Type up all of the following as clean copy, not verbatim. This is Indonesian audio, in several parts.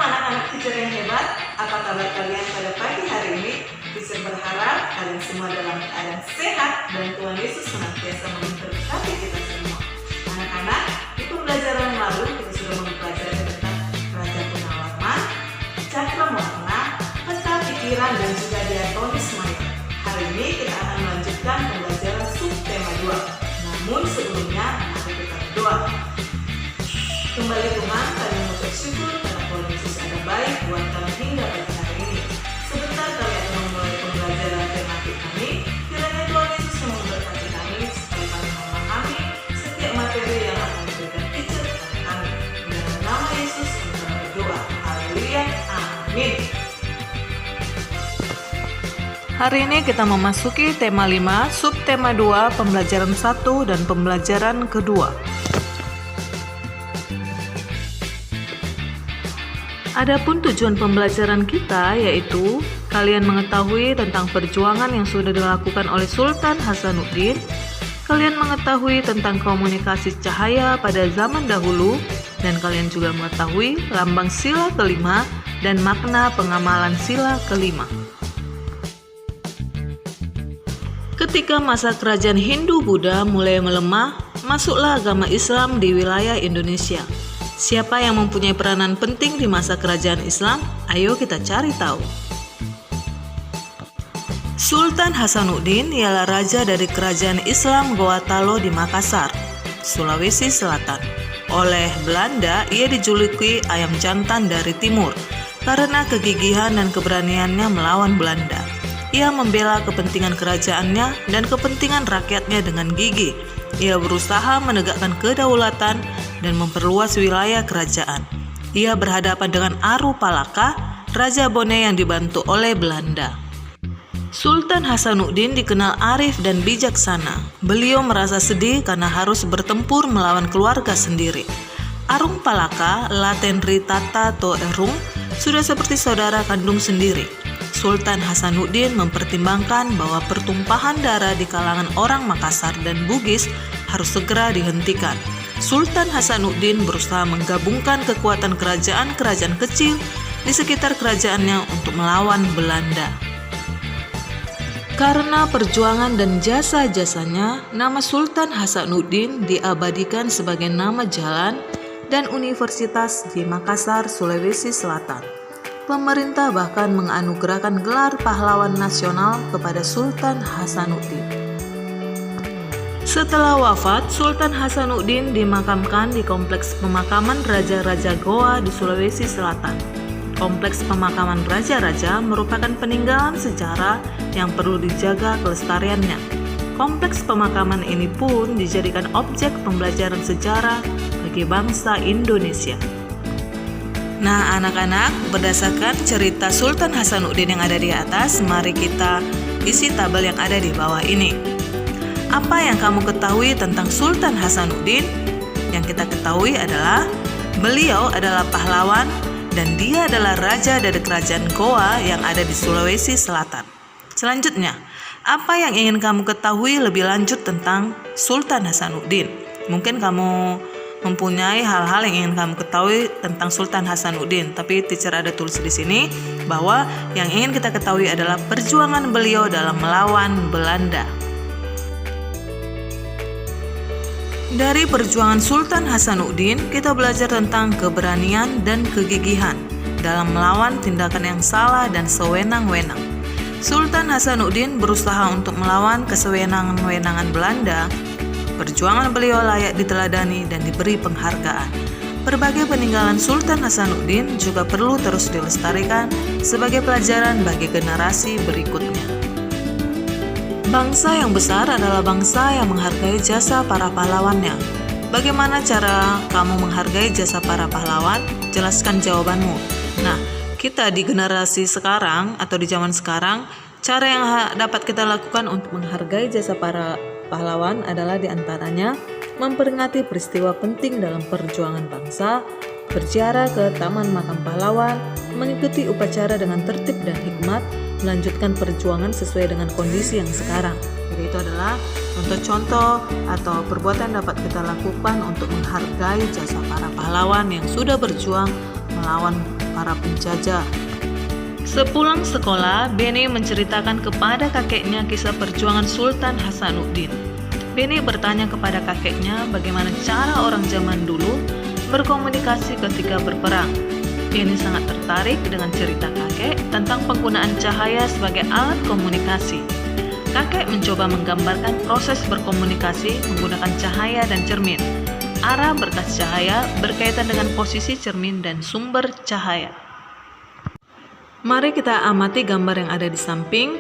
anak-anak teacher yang hebat, apa kabar kalian pada pagi hari ini? Teacher berharap kalian semua dalam keadaan sehat dan Tuhan Yesus senantiasa memberkati kita semua. Anak-anak, di pembelajaran lalu kita sudah mempelajari tentang Raja Punawatman, Cakra Warna, Peta Pikiran dan juga Diatonis Maya. Hari ini kita akan melanjutkan pembelajaran subtema 2. Namun sebelumnya, mari kita berdoa. Kembali Tuhan, kami mengucap syukur karena Tuhan Yesus ada baik buat kami hingga pagi hari ini. Sebentar kami akan memulai pembelajaran tematik kami. Kiranya Tuhan Yesus yang memberkati kami supaya kami memahami setiap materi yang akan diberikan teacher kepada kami. Dalam nama Yesus kami berdoa. Haleluya. Amin. Hari ini kita memasuki tema 5, subtema 2, pembelajaran 1 dan pembelajaran kedua. Adapun tujuan pembelajaran kita yaitu kalian mengetahui tentang perjuangan yang sudah dilakukan oleh Sultan Hasanuddin, kalian mengetahui tentang komunikasi cahaya pada zaman dahulu, dan kalian juga mengetahui lambang sila kelima dan makna pengamalan sila kelima. Ketika masa kerajaan Hindu-Buddha mulai melemah, masuklah agama Islam di wilayah Indonesia. Siapa yang mempunyai peranan penting di masa kerajaan Islam? Ayo kita cari tahu. Sultan Hasanuddin ialah raja dari kerajaan Islam Goa Talo di Makassar, Sulawesi Selatan. Oleh Belanda, ia dijuluki ayam jantan dari timur karena kegigihan dan keberaniannya melawan Belanda. Ia membela kepentingan kerajaannya dan kepentingan rakyatnya dengan gigih. Ia berusaha menegakkan kedaulatan dan memperluas wilayah kerajaan. Ia berhadapan dengan Aru Palaka, Raja Bone yang dibantu oleh Belanda. Sultan Hasanuddin dikenal arif dan bijaksana. Beliau merasa sedih karena harus bertempur melawan keluarga sendiri. Arung Palaka, Latenri Tata To Erung, sudah seperti saudara kandung sendiri. Sultan Hasanuddin mempertimbangkan bahwa pertumpahan darah di kalangan orang Makassar dan Bugis harus segera dihentikan. Sultan Hasanuddin berusaha menggabungkan kekuatan kerajaan-kerajaan kecil di sekitar kerajaannya untuk melawan Belanda. Karena perjuangan dan jasa-jasanya, nama Sultan Hasanuddin diabadikan sebagai nama jalan dan universitas di Makassar, Sulawesi Selatan. Pemerintah bahkan menganugerahkan gelar pahlawan nasional kepada Sultan Hasanuddin. Setelah wafat, Sultan Hasanuddin dimakamkan di Kompleks Pemakaman Raja-Raja Goa di Sulawesi Selatan. Kompleks pemakaman raja-raja merupakan peninggalan sejarah yang perlu dijaga kelestariannya. Kompleks pemakaman ini pun dijadikan objek pembelajaran sejarah bagi bangsa Indonesia. Nah anak-anak, berdasarkan cerita Sultan Hasanuddin yang ada di atas, mari kita isi tabel yang ada di bawah ini. Apa yang kamu ketahui tentang Sultan Hasanuddin? Yang kita ketahui adalah beliau adalah pahlawan dan dia adalah raja dari kerajaan Goa yang ada di Sulawesi Selatan. Selanjutnya, apa yang ingin kamu ketahui lebih lanjut tentang Sultan Hasanuddin? Mungkin kamu mempunyai hal-hal yang ingin kamu ketahui tentang Sultan Hasanuddin, tapi teacher ada tulis di sini bahwa yang ingin kita ketahui adalah perjuangan beliau dalam melawan Belanda. Dari perjuangan Sultan Hasanuddin, kita belajar tentang keberanian dan kegigihan dalam melawan tindakan yang salah dan sewenang-wenang. Sultan Hasanuddin berusaha untuk melawan kesewenang-wenangan Belanda. Perjuangan beliau layak diteladani dan diberi penghargaan. Berbagai peninggalan Sultan Hasanuddin juga perlu terus dilestarikan sebagai pelajaran bagi generasi berikutnya. Bangsa yang besar adalah bangsa yang menghargai jasa para pahlawannya. Bagaimana cara kamu menghargai jasa para pahlawan? Jelaskan jawabanmu. Nah, kita di generasi sekarang atau di zaman sekarang, cara yang dapat kita lakukan untuk menghargai jasa para pahlawan adalah diantaranya memperingati peristiwa penting dalam perjuangan bangsa, berziarah ke Taman Makam Pahlawan, mengikuti upacara dengan tertib dan hikmat, melanjutkan perjuangan sesuai dengan kondisi yang sekarang. Jadi itu adalah contoh-contoh atau perbuatan dapat kita lakukan untuk menghargai jasa para pahlawan yang sudah berjuang melawan para penjajah. Sepulang sekolah, Beni menceritakan kepada kakeknya kisah perjuangan Sultan Hasanuddin. Beni bertanya kepada kakeknya bagaimana cara orang zaman dulu berkomunikasi ketika berperang. Beni sangat tertarik dengan cerita kakek tentang penggunaan cahaya sebagai alat komunikasi. Kakek mencoba menggambarkan proses berkomunikasi menggunakan cahaya dan cermin. Arah berkas cahaya berkaitan dengan posisi cermin dan sumber cahaya. Mari kita amati gambar yang ada di samping.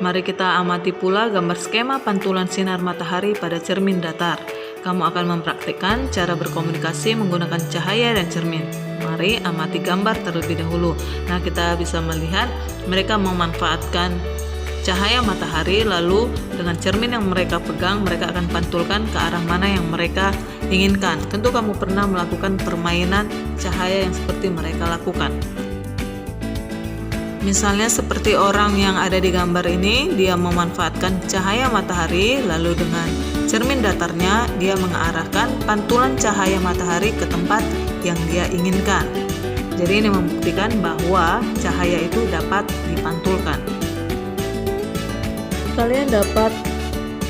Mari kita amati pula gambar skema pantulan sinar matahari pada cermin datar. Kamu akan mempraktikkan cara berkomunikasi menggunakan cahaya dan cermin. Mari amati gambar terlebih dahulu. Nah, kita bisa melihat mereka memanfaatkan cahaya matahari, lalu dengan cermin yang mereka pegang, mereka akan pantulkan ke arah mana yang mereka inginkan. Tentu kamu pernah melakukan permainan cahaya yang seperti mereka lakukan. Misalnya seperti orang yang ada di gambar ini, dia memanfaatkan cahaya matahari, lalu dengan cermin datarnya dia mengarahkan pantulan cahaya matahari ke tempat yang dia inginkan. Jadi ini membuktikan bahwa cahaya itu dapat dipantulkan. Kalian dapat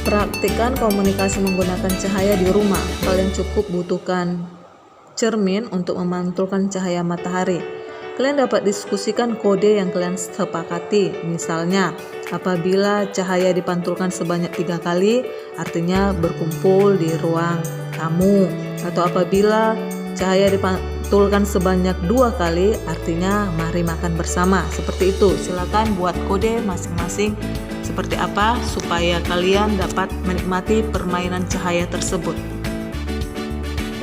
praktikkan komunikasi menggunakan cahaya di rumah. Kalian cukup butuhkan cermin untuk memantulkan cahaya matahari. Kalian dapat diskusikan kode yang kalian sepakati. Misalnya, apabila cahaya dipantulkan sebanyak 3 kali, artinya berkumpul di ruang tamu. Atau apabila cahaya dipantulkan sebanyak 2 kali, artinya mari makan bersama. Seperti itu. Silakan buat kode masing-masing seperti apa supaya kalian dapat menikmati permainan cahaya tersebut.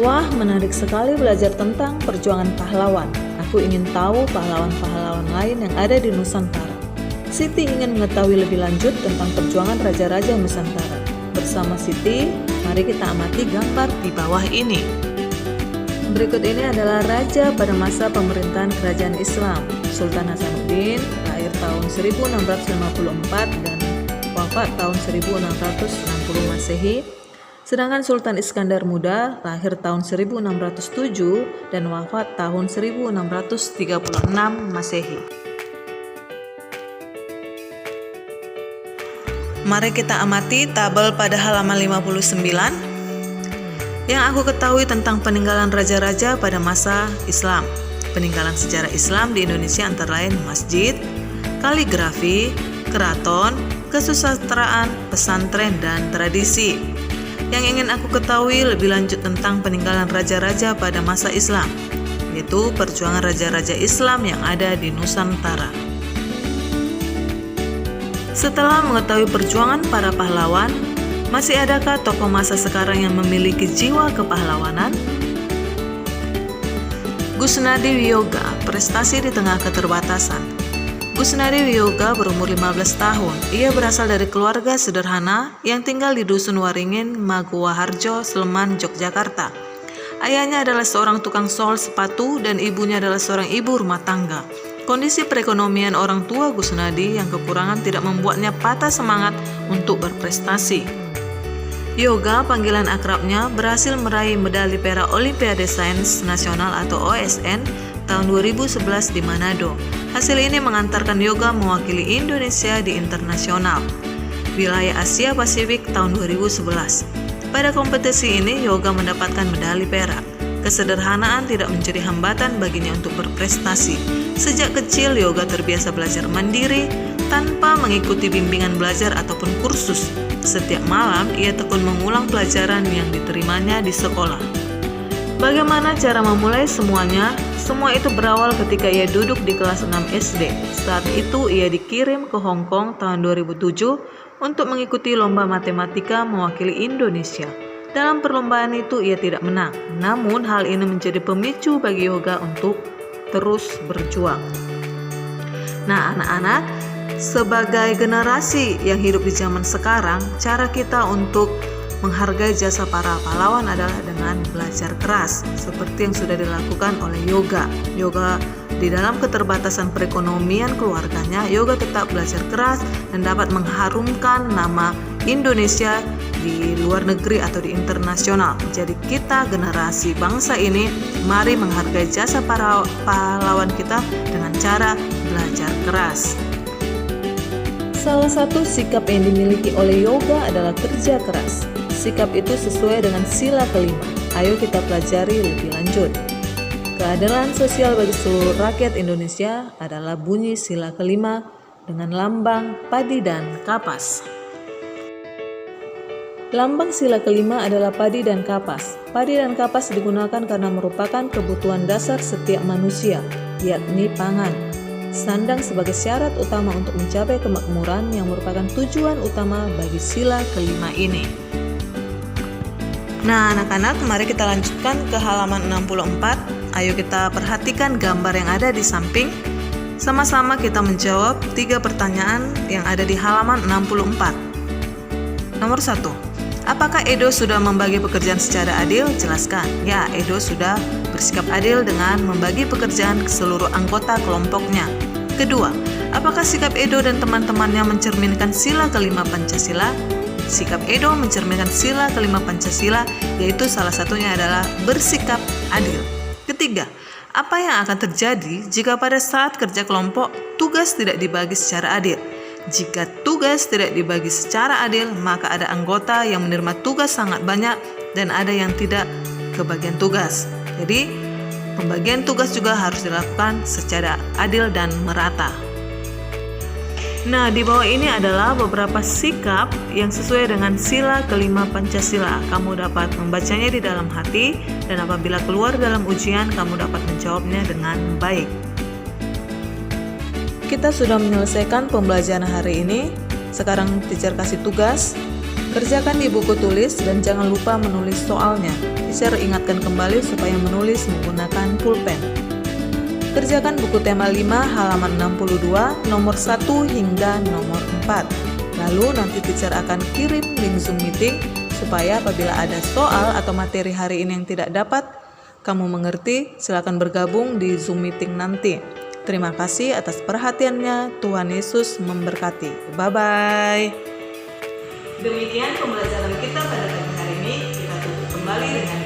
Wah, menarik sekali belajar tentang perjuangan pahlawan. Aku ingin tahu pahlawan-pahlawan lain yang ada di Nusantara. Siti ingin mengetahui lebih lanjut tentang perjuangan raja-raja Nusantara. Bersama Siti, mari kita amati gambar di bawah ini. Berikut ini adalah raja pada masa pemerintahan kerajaan Islam. Sultan Hasanuddin lahir tahun 1654 dan wafat tahun 1660 Masehi. Sedangkan Sultan Iskandar Muda lahir tahun 1607 dan wafat tahun 1636 Masehi. Mari kita amati tabel pada halaman 59. Yang aku ketahui tentang peninggalan raja-raja pada masa Islam. Peninggalan sejarah Islam di Indonesia antara lain masjid, kaligrafi, keraton, kesusastraan, pesantren, dan tradisi. Yang ingin aku ketahui lebih lanjut tentang peninggalan raja-raja pada masa Islam, yaitu perjuangan raja-raja Islam yang ada di Nusantara. Setelah mengetahui perjuangan para pahlawan, masih adakah tokoh masa sekarang yang memiliki jiwa kepahlawanan? Gusnadi Wiyoga, prestasi di tengah keterbatasan. Gusnadi Wiyoga berumur 15 tahun. Ia berasal dari keluarga sederhana yang tinggal di Dusun Waringin, Maguwaharjo, Sleman, Yogyakarta. Ayahnya adalah seorang tukang sol sepatu dan ibunya adalah seorang ibu rumah tangga. Kondisi perekonomian orang tua Gusnadi yang kekurangan tidak membuatnya patah semangat untuk berprestasi. Yoga, panggilan akrabnya, berhasil meraih medali perak Olimpiade Sains Nasional atau OSN tahun 2011 di Manado. Hasil ini mengantarkan Yoga mewakili Indonesia di internasional wilayah Asia Pasifik tahun 2011. Pada kompetisi ini, Yoga mendapatkan medali perak. Kesederhanaan tidak menjadi hambatan baginya untuk berprestasi. Sejak kecil, Yoga terbiasa belajar mandiri tanpa mengikuti bimbingan belajar ataupun kursus. Setiap malam, ia tekun mengulang pelajaran yang diterimanya di sekolah. Bagaimana cara memulai semuanya? Semua itu berawal ketika ia duduk di kelas 6 SD. Saat itu ia dikirim ke Hong Kong tahun 2007 untuk mengikuti lomba matematika mewakili Indonesia. Dalam perlombaan itu ia tidak menang. Namun hal ini menjadi pemicu bagi Yoga untuk terus berjuang. Nah, anak-anak, sebagai generasi yang hidup di zaman sekarang, cara kita untuk menghargai jasa para pahlawan adalah dengan belajar keras, seperti yang sudah dilakukan oleh Yoga. Yoga di dalam keterbatasan perekonomian keluarganya, Yoga tetap belajar keras dan dapat mengharumkan nama Indonesia di luar negeri atau di internasional. Jadi kita generasi bangsa ini mari menghargai jasa para pahlawan kita dengan cara belajar keras. Salah satu sikap yang dimiliki oleh Yoga adalah kerja keras. Sikap itu sesuai dengan sila kelima. Ayo kita pelajari lebih lanjut. Keadilan sosial bagi seluruh rakyat Indonesia adalah bunyi sila kelima dengan lambang padi dan kapas. Lambang sila kelima adalah padi dan kapas. Padi dan kapas digunakan karena merupakan kebutuhan dasar setiap manusia, yakni pangan. Sandang sebagai syarat utama untuk mencapai kemakmuran yang merupakan tujuan utama bagi sila kelima ini. Nah anak-anak, mari kita lanjutkan ke halaman 64. Ayo kita perhatikan gambar yang ada di samping. Sama-sama kita menjawab 3 pertanyaan yang ada di halaman 64. Nomor 1. Apakah Edo sudah membagi pekerjaan secara adil? Jelaskan. Ya, Edo sudah bersikap adil dengan membagi pekerjaan ke seluruh anggota kelompoknya. Kedua, apakah sikap Edo dan teman-temannya mencerminkan sila kelima Pancasila? Sikap Edo mencerminkan sila kelima Pancasila, yaitu salah satunya adalah bersikap adil. Ketiga, apa yang akan terjadi jika pada saat kerja kelompok tugas tidak dibagi secara adil? Jika tugas tidak dibagi secara adil, maka ada anggota yang menerima tugas sangat banyak dan ada yang tidak kebagian tugas. Jadi, pembagian tugas juga harus dilakukan secara adil dan merata. Nah, di bawah ini adalah beberapa sikap yang sesuai dengan sila kelima Pancasila. Kamu dapat membacanya di dalam hati dan apabila keluar dalam ujian, kamu dapat menjawabnya dengan baik. Kita sudah menyelesaikan pembelajaran hari ini. Sekarang teacher kasih tugas. Kerjakan di buku tulis dan jangan lupa menulis soalnya. Teacher ingatkan kembali supaya menulis menggunakan pulpen. Kerjakan buku tema 5 halaman 62 nomor 1 hingga nomor 4. Lalu nanti teacher akan kirim link Zoom meeting supaya apabila ada soal atau materi hari ini yang tidak dapat kamu mengerti, silakan bergabung di Zoom meeting nanti. Terima kasih atas perhatiannya. Tuhan Yesus memberkati. Bye-bye. Demikian pembelajaran kita pada pagi hari ini. Kita tutup kembali dengan